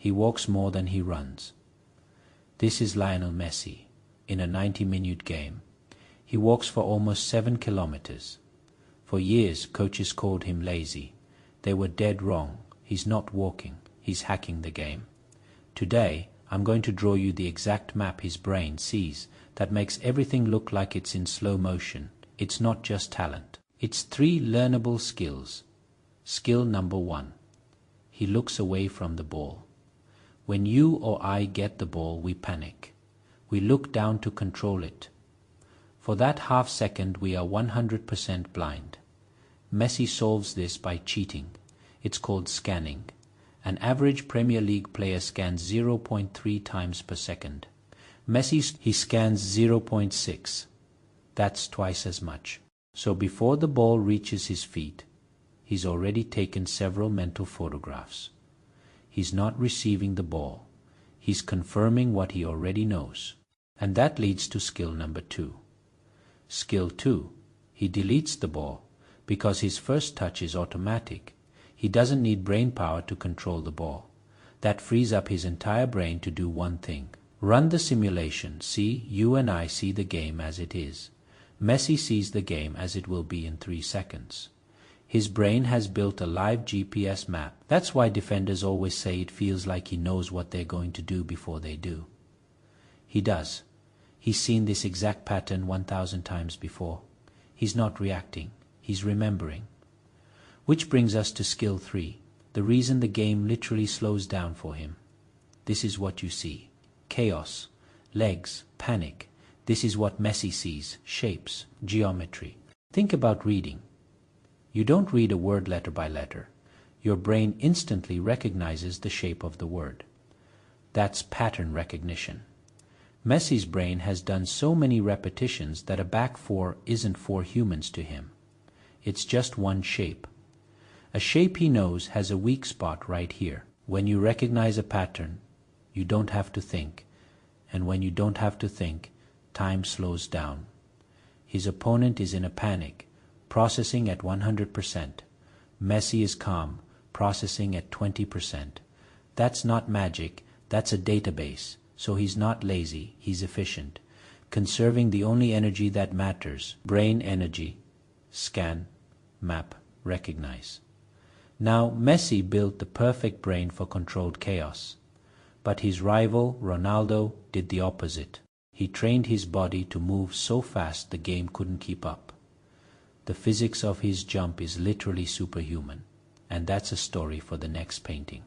He walks more than he runs. This is Lionel Messi in a 90-minute game. He walks for almost 7 kilometers. For years, coaches called him lazy. They were dead wrong. He's not walking. He's hacking the game. Today, I'm going to draw you the exact map his brain sees that makes everything look like it's in slow motion. It's not just talent. It's 3 learnable skills. Skill number 1. He looks away from the ball. When you or I get the ball, we panic. We look down to control it. For that half second, we are 100% blind. Messi solves this by cheating. It's called scanning. An average Premier League player scans 0.3 times per second. Messi, he scans 0.6. That's twice as much. So before the ball reaches his feet, he's already taken several mental photographs. He's not receiving the ball. He's confirming what he already knows. And that leads to skill number 2. Skill 2. He deletes the ball because his first touch is automatic. He doesn't need brain power to control the ball. That frees up his entire brain to do one thing. Run the simulation. See, you and I see the game as it is. Messi sees the game as it will be in 3 seconds. His brain has built a live GPS map. That's why defenders always say it feels like he knows what they're going to do before they do. He does. He's seen this exact pattern 1,000 times before. He's not reacting. He's remembering. Which brings us to skill 3, the reason the game literally slows down for him. This is what you see. Chaos, legs, panic. This is what Messi sees, shapes, geometry. Think about reading. You don't read a word letter by letter. Your brain instantly recognizes the shape of the word. That's pattern recognition. Messi's brain has done so many repetitions that a back 4 isn't 4 humans to him. It's just one shape. A shape he knows has a weak spot right here. When you recognize a pattern, you don't have to think. And when you don't have to think, time slows down. His opponent is in a panic, processing at 100%. Messi is calm, processing at 20%. That's not magic, that's a database. So he's not lazy, he's efficient, conserving the only energy that matters, brain energy. Scan, map, recognize. Now, Messi built the perfect brain for controlled chaos. But his rival, Ronaldo, did the opposite. He trained his body to move so fast the game couldn't keep up. The physics of his jump is literally superhuman, and that's a story for the next painting.